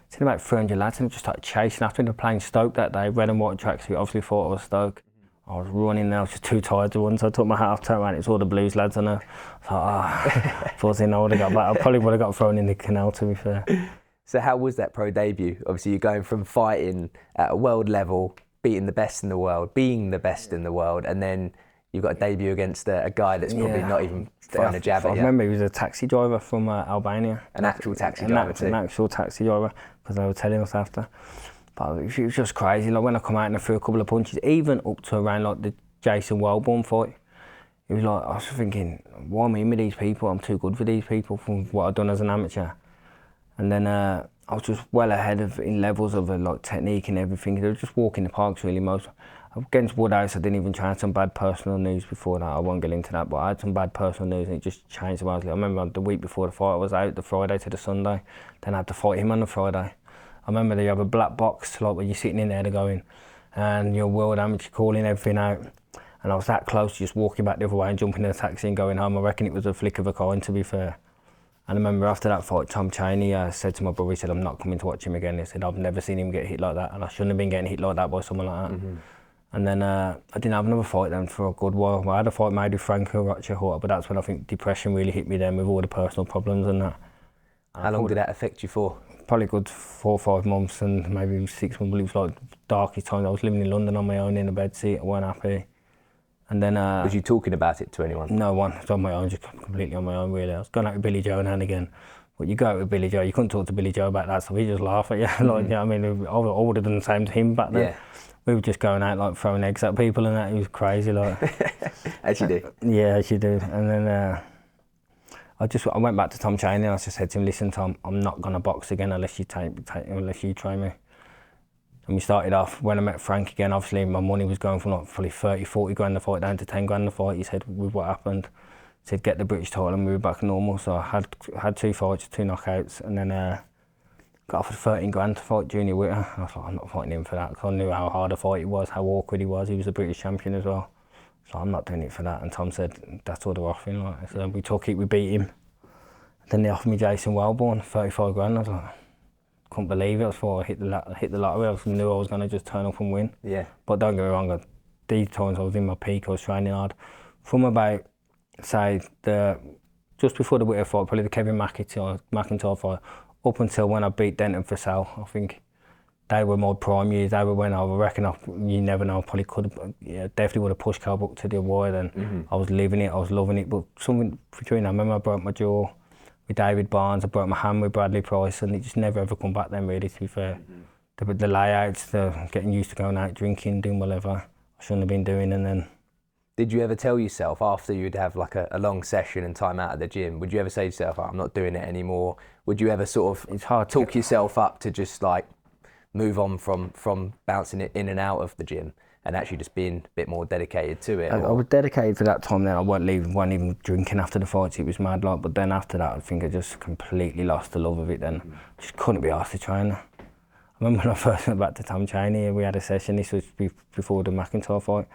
seen about 300 lads and just started chasing after me. They were playing Stoke that day, red and white tracksuit, obviously thought I was Stoke. I was running there, I was just too tired to run, so I took my hat off, turned around, it's all the Blues lads, and I thought, fortunately I would have got back. I probably would have got thrown in the canal, to be fair. So how was that pro debut? Obviously you're going from fighting at a world level, beating the best in the world, being the best in the world, and then you've got a debut against a guy that's probably not even throwing a jab at you. I remember he was a taxi driver from Albania. An actual taxi driver too? An actual taxi driver, because they were telling us after. But it was just crazy. Like when I come out and I threw a couple of punches, even up to around like the Jason Wellborn fight, it was like, I was thinking, why am I in with these people? I'm too good for these people from what I'd done as an amateur. And then I was just well ahead in levels of like technique and everything. They were just walking the parks really most. Against Woodhouse, I didn't even try some bad personal news before that. I won't get into that, but I had some bad personal news and it just changed the way I was. I remember the week before the fight, I was out the Friday to the Sunday. Then I had to fight him on the Friday. I remember they have a black box, like where you're sitting in there, they're going, and your world amateur calling everything out. And I was that close to just walking back the other way and jumping in a taxi and going home. I reckon it was a flick of a coin, to be fair. And I remember after that fight, Tom Chaney said to my brother, he said, "I'm not coming to watch him again." He said, "I've never seen him get hit like that, and I shouldn't have been getting hit like that by someone like that." Mm-hmm. And then I didn't have another fight then for a good while. I had a fight made with Frankie Gavin, but that's when I think depression really hit me then with all the personal problems and that. How long did that affect you for? Probably good 4 or 5 months and maybe 6 months. It was like darkest time. I was living in London on my own in a bed seat. I wasn't happy. And then was you talking about it to anyone? No one. I was on my own, just completely on my own really. I was going out with Billy Joe now and again. But you go out with Billy Joe, you couldn't talk to Billy Joe about that, so he just laugh at you. Mm-hmm. Like, you know what I mean, I would have done the same to him back then. Yeah. We were just going out like throwing eggs at people and that. It was crazy, like. As you do. Yeah, as you do. And then I went back to Tom Chaney and I just said to him, "Listen, Tom, I'm not gonna box again unless you unless you train me." And we started off, when I met Frank again, obviously my money was going from like probably 30, 40 grand the fight down to 10 grand the fight. He said, with what happened, he said, "Get the British title and move back normal." So I had 2 fights, 2 knockouts, and then got offered 13 grand to fight Junior Witter. I was like, I'm not fighting him for that, because I knew how hard a fight it was, how awkward he was. He was a British champion as well. So I'm not doing it for that. And Tom said, "That's all they're offering." Like, so we took it, we beat him. Then they offered me Jason Wellborn, 35 grand. I was like, couldn't believe it. I thought I hit the lottery. I knew I was going to just turn up and win. Yeah. But don't get me wrong, these times I was in my peak, I was training hard. From about, say, the just before the Whittaker fight, probably the Kevin McIntyre fight, up until when I beat Denton for Sal. I think they were my prime years. They were when I reckon you never know, probably could have, definitely would have pushed Cal Brook to the wire. And I was living it, I was loving it. But something between that, I remember I broke my jaw with David Barnes, I broke my hand with Bradley Price, and it just never ever come back then, really, to be fair. The layouts, the getting used to going out drinking, doing whatever I shouldn't have been doing, and then. Did you ever tell yourself after you'd have like a long session and time out at the gym, would you ever say to yourself, oh, I'm not doing it anymore? Would you ever sort of talk yourself up to just like move on from bouncing it in and out of the gym and actually just being a bit more dedicated to it? I was dedicated for that time then. I wasn't even drinking after the fights, it was mad like, but then after that I think I just completely lost the love of it then. Just couldn't be asked to train. I remember when I first went back to Tom Cheney, we had a session, this was before the McIntyre fight.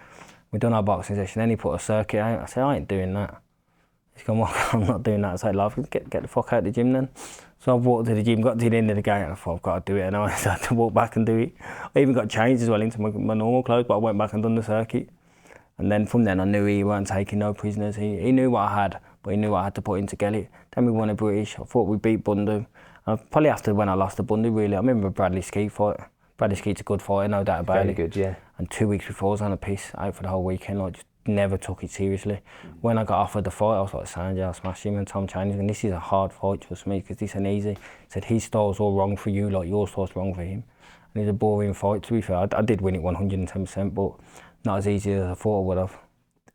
We done our boxing session, then he put a circuit out. I said, I ain't doing that. He's gone, well, I'm not doing that. I said, love, get the fuck out of the gym then. So I walked to the gym, got to the end of the gate, and I thought, I've got to do it. And I had to walk back and do it. I even got changed as well into my normal clothes, but I went back and done the circuit. And then from then I knew he weren't taking no prisoners. He knew what I had, but he knew what I had to put in to get it. Then we won a British. I thought we beat Bundu. Probably after when I lost to Bundu, really. I remember Bradley Skeet fight. Bradley Skeet's a good fighter, no doubt about it. Very good, yeah. And 2 weeks before, I was on a piss out for the whole weekend. Like, just never took it seriously. When I got offered the fight, I was like, Sanjay, I'll smash him. And Tom Cheney's going, this is a hard fight, trust me, because this ain't easy. He said, his style's all wrong for you, like your style's wrong for him. And it's a boring fight, to be fair. I did win it 110%, but not as easy as I thought I would have.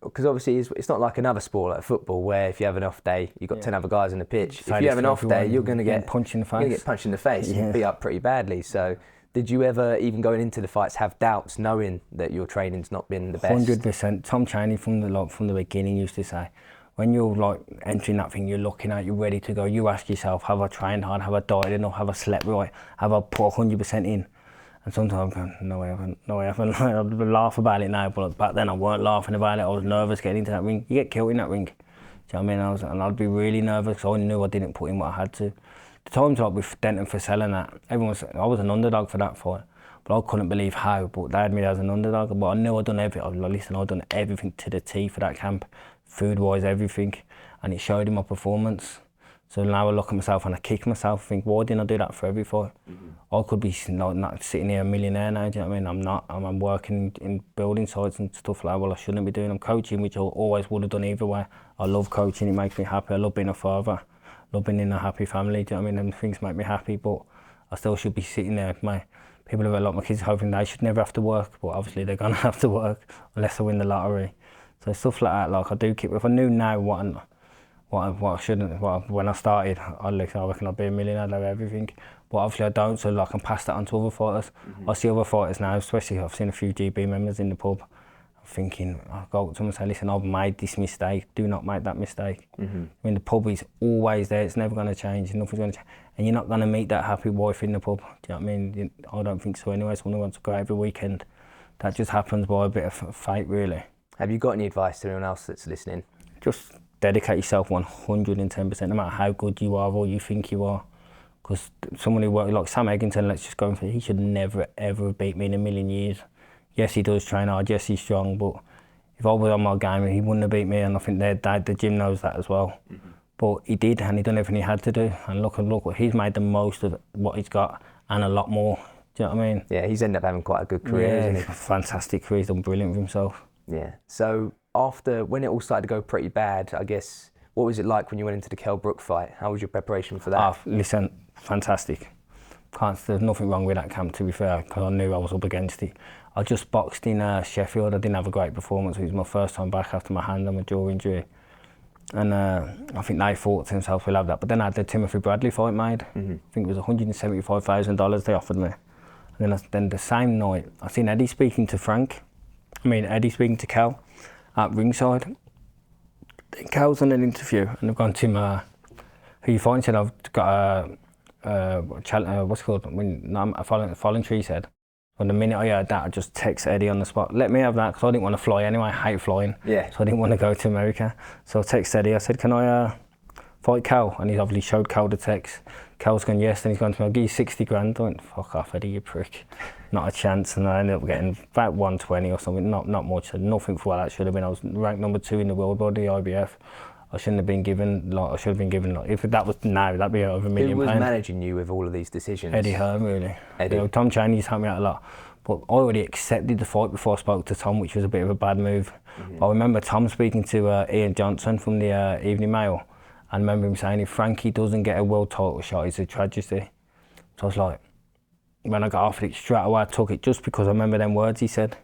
Because obviously it's not like another sport like football where if you have an off day, you've got 10 other guys on the pitch. If you have an off day, you're going to get punched in the face. You're going to get punched in the face and beat up pretty badly. So did you ever, even going into the fights, have doubts knowing that your training's not been the best? 100%. Tom Cheney from the beginning used to say, when you're like entering that thing, you're looking at, you're ready to go, you ask yourself, have I trained hard, have I dieted enough, have I slept right, have I put 100% in? And sometimes I'm going, no, I haven't. I laugh about it now, but back then I weren't laughing about it. I was nervous getting into that ring. You get killed in that ring. Do you know what I mean? I'd be really nervous because I knew I didn't put in what I had to. The times like with Denton for selling that, I was an underdog for that fight, but I couldn't believe how. But they had me as an underdog, but I knew I'd done everything. I'd done everything to the T for that camp, food-wise, everything, and it showed in my performance. So now I look at myself and I kick myself, think, why didn't I do that for every fight? I could be not sitting here a millionaire now, do you know what I mean? I'm not. I'm working in building sites and stuff like that. Well, I shouldn't be doing. I'm coaching, which I always would have done either way. I love coaching, it makes me happy. I love being a father, I love being in a happy family, do you know what I mean? And things make me happy, but I still should be sitting there. People have a lot of my kids hoping they should never have to work, but obviously they're going to have to work unless I win the lottery. So stuff like that, like I do keep, if I knew now what I shouldn't, when I started, I reckon I'd be a millionaire, I'd have everything. But obviously I don't, so like I can pass that on to other fighters. I see other fighters now, especially I've seen a few GB members in the pub. I'm thinking, I go up to them and say, listen, I've made this mistake, do not make that mistake. I mean, the pub is always there, it's never going to change, nothing's going to change. And you're not going to meet that happy wife in the pub, do you know what I mean? I don't think so anyway, someone who wants to go every weekend. That just happens by a bit of fate, really. Have you got any advice to anyone else that's listening? Just dedicate yourself 110%, no matter how good you are or you think you are. Because someone who works like Sam Eggington, let's just go for it, he should never ever beat me in a million years. Yes, he does train hard, yes, he's strong, but if I was on my game, he wouldn't have beat me, and I think the gym knows that as well. But he did, and he done everything he had to do, and look what he's made the most of what he's got, and a lot more. Do you know what I mean? Yeah, he's ended up having quite a good career, isn't he? Fantastic career, he's done brilliant for himself. Yeah, so after, when it all started to go pretty bad, I guess, what was it like when you went into the Kell Brook fight? How was your preparation for that? Listen, fantastic. There's nothing wrong with that camp, to be fair, because I knew I was up against it. I just boxed in Sheffield. I didn't have a great performance. It was my first time back after my hand and my jaw injury. And I think they thought to themselves, we'll have that. But then I had the Timothy Bradley fight made. I think it was $175,000 they offered me. And then the same night, I seen Eddie speaking to Eddie speaking to Cal at ringside. Then Cal's on an interview, and I've gone to him, who you fighting? He said, I've got what's it called? A voluntary, he said. And the minute I heard that, I just text Eddie on the spot, let me have that, because I didn't want to fly anyway, I hate flying. Yeah. So I didn't want to go to America. So I texted Eddie, I said, can I fight Cal? And he's obviously showed Cal the text. Cal's gone, yes, and he's gone to me, I'll give you 60 grand. I went, fuck off, Eddie, you prick. Not a chance. And I ended up getting about 120 or something, not much, nothing for what that should have been. I was ranked number 2 in the world by the IBF. I I shouldn't have been given, if that was now, that'd be over £1 million. Who was managing you with all of these decisions? Eddie Hearn, really. Eddie. You know, Tom Chaney's helped me out a lot. But I already accepted the fight before I spoke to Tom, which was a bit of a bad move. But I remember Tom speaking to Ian Johnson from the Evening Mail, and I remember him saying, if Frankie doesn't get a world title shot, it's a tragedy. So I was like, when I got offered it straight away, I took it just because I remember them words he said.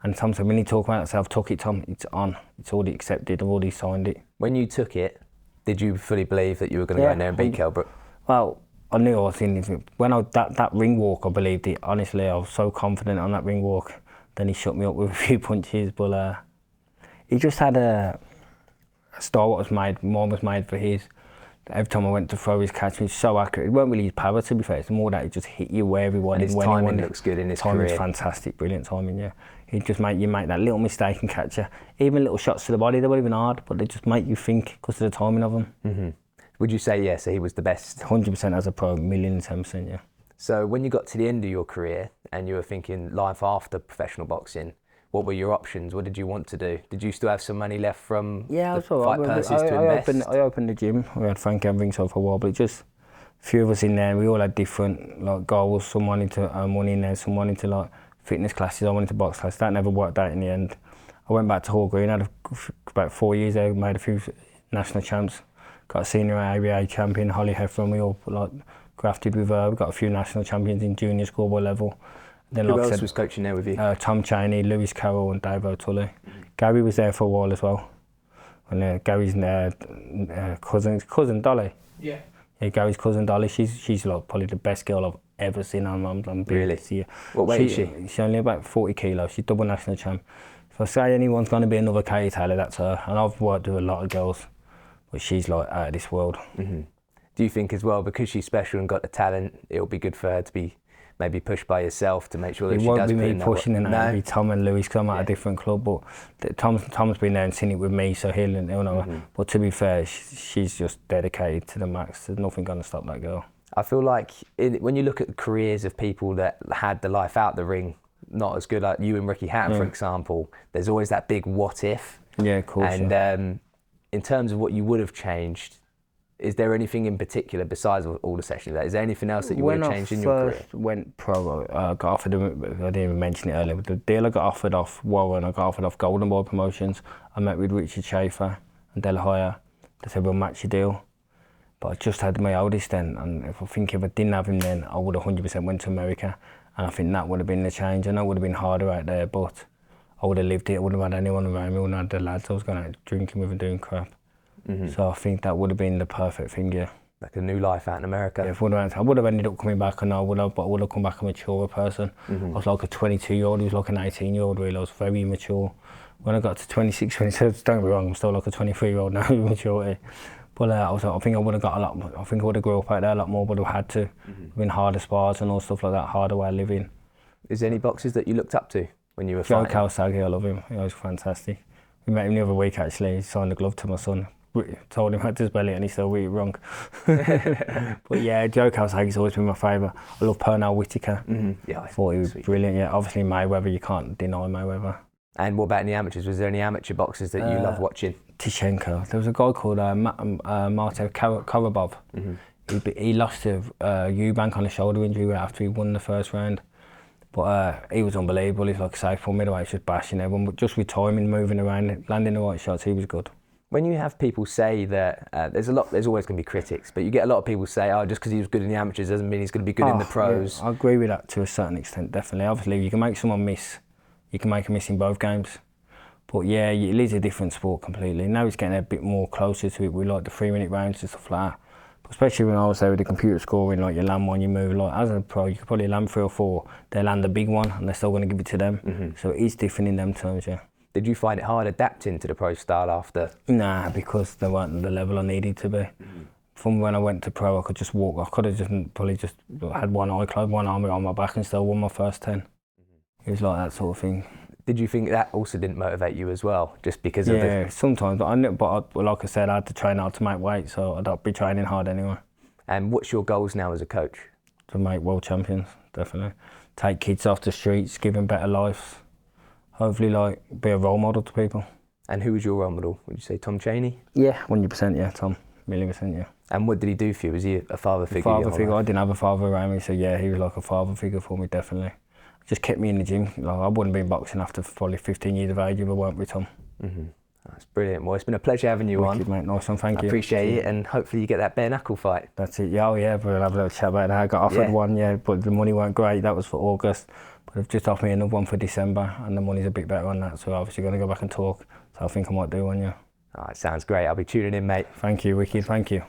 And Tom said, when you talk about it, I said, I've took it, Tom, it's on. It's already accepted, I've already signed it. When you took it, did you fully believe that you were going to go in there and beat Kell Brook? Well, I knew I was in it. When that ring walk, I believed it. Honestly, I was so confident on that ring walk. Then he shut me up with a few punches, but he just had a style what was made, mine was made for his. Every time I went to throw his catch, he was so accurate. It weren't really his power, to be fair. It's more that he just hit you where he wanted. And his timing looks good in his career. Timing's fantastic, brilliant timing, yeah. He'd just make you make that little mistake and catch you. Even little shots to the body, they weren't even hard, but they just make you think because of the timing of them. Would you say, so he was the best? 100% as a pro, 1,010%, yeah. So when you got to the end of your career and you were thinking life after professional boxing, what were your options? What did you want to do? Did you still have some money left from the fight purses to invest? I opened the gym. We had Frankie Gavin for a while, but just a few of us in there. We all had different goals. Some wanted to earn money in there, some wanted to fitness classes. I wanted to box classes. That never worked out in the end. I went back to Hall Green. I had about 4 years there. Made a few national champs. Got a senior ABA champion, Holly Heffron. We all grafted with her. We got a few national champions in junior schoolboy level. Then, who else was coaching there with you? Tom Chaney, Lewis Carroll and Dave O'Tully. Gary was there for a while as well. And Gary's cousin Dolly. Yeah, Gary's cousin Dolly. She's probably the best girl I've ever seen. I'm really? To see her. What weight is she? She's only about 40 kilos. She's double national champ. If I say anyone's going to be another Katie Taylor, that's her. And I've worked with a lot of girls, but she's out of this world. Do you think as well, because she's special and got the talent, it'll be good for her to be maybe pushed by yourself to make sure that she does put in that work? It won't be me pushing it, it'll be Tom and Lewis, because I'm at a different club, but Tom's been there and seen it with me, so he'll know. But to be fair, she's just dedicated to the max. There's nothing going to stop that girl. I feel like when you look at the careers of people that had the life out the ring, not as good, like you and Ricky Hatton, for example, there's always that big what if. Yeah, of course. And in terms of what you would have changed, is there anything in particular besides all the sessions? Is there anything else that you would have changed in your career? When I first went pro, I got offered, I didn't even mention it earlier, but the deal I got offered off Warren, I got offered off Golden Boy Promotions. I met with Richard Schaefer and De La Hoya. They said, we'll match your deal. But I just had my oldest then, and if I didn't have him then, I would have 100% went to America. And I think that would have been the change. I know it would have been harder out there, but I would have lived it. I wouldn't have had anyone around me. I wouldn't have had the lads I was going out drinking with and doing crap. So I think that would have been the perfect thing, yeah. Like a new life out in America. Yeah, I would have ended up coming back, and but I would have come back a mature person. I was like a 22-year-old, he was like an 18-year-old really. I was very immature. When I got to 26, 27, don't get me wrong, I'm still like a 23-year-old now with maturity. But I think I would have got a lot more. I think I would have grew up out there a lot more, but I had to. Been harder spars and all stuff like that, harder way of living. Is there any boxers that you looked up to when you were Joe fighting? Kawasaki, I love him. He was fantastic. We met him the other week actually. He signed a glove to my son. Told him how to spell it and he still read it wrong. But yeah, Joe Kawasaki's always been my favourite. I love Pernell Whitaker. Yeah, I thought he was brilliant. Yeah, obviously Mayweather, you can't deny Mayweather. And what about any amateurs? Was there any amateur boxers that you loved watching? Tishenko. There was a guy called Martel Korobov. He lost to Eubank on a shoulder injury after he won the first round. But he was unbelievable. He's like a southpaw middleweight, just bashing everyone. But just with timing, moving around, landing the right shots, he was good. When you have people say that, there's always going to be critics, but you get a lot of people say, just because he was good in the amateurs doesn't mean he's going to be good in the pros. Yeah, I agree with that to a certain extent, definitely. Obviously, you can make someone miss. You can make a miss in both games. But yeah, it is a different sport completely. Now it's getting a bit more closer to it with like the 3-minute rounds and stuff like that. But especially when I was there with the computer scoring, like you land one, you move. Like as a pro, you could probably land 3 or 4. They land a big one and they're still going to give it to them. So it is different in them terms, yeah. Did you find it hard adapting to the pro style after? Nah, because they weren't the level I needed to be. From when I went to pro, I could just walk. I could have probably just had one eye closed, one arm on my back and still won my first 10. It was like that sort of thing. Did you think that also didn't motivate you as well, just because of the... Yeah, sometimes, but like I said, I had to train hard to make weight, so I'd be training hard anyway. And what's your goals now as a coach? To make world champions, definitely. Take kids off the streets, give them better lives. Hopefully, like, be a role model to people. And who was your role model? Would you say Tom Chaney? Yeah, 100%, yeah, Tom. 1,000,000%, yeah. And what did he do for you? Was he a father figure? Father figure. I didn't have a father around me, so yeah, he was like a father figure for me, definitely. Just kept me in the gym. Like, I wouldn't have been boxing after probably 15 years of age if I weren't with Tom. That's brilliant. Well, it's been a pleasure having you on. Mate. Nice one, thank I you. appreciate it, and hopefully you get that bare knuckle fight. That's it. Yeah, we'll have a little chat about that. I got offered one, but the money weren't great. That was for August. But they've just offered me another one for December, and the money's a bit better on that. So obviously going to go back and talk. So I think I might do one, yeah. All right, sounds great. I'll be tuning in, mate. Thank you, Wicked. Thank you.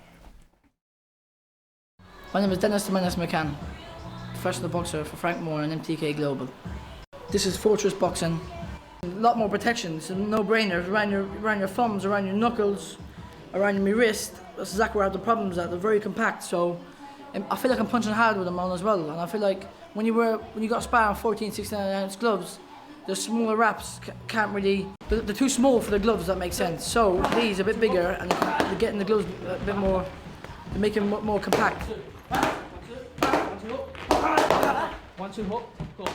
My name is Dennis McCann, professional boxer for Frank Moore and MTK Global. This is Fortress Boxing. A lot more protection. It's a no-brainer around your thumbs, around your knuckles, around your wrist. That's exactly where the problems are. They're very compact, so I feel like I'm punching hard with them on as well. And I feel like when you got sparring 14, 16 ounce gloves, the smaller wraps can't really. They're too small for the gloves. That makes sense. So these are a bit bigger, and they're getting the gloves a bit more. They're making them more compact. 1, 2, hook. 1, 2, hook. Go.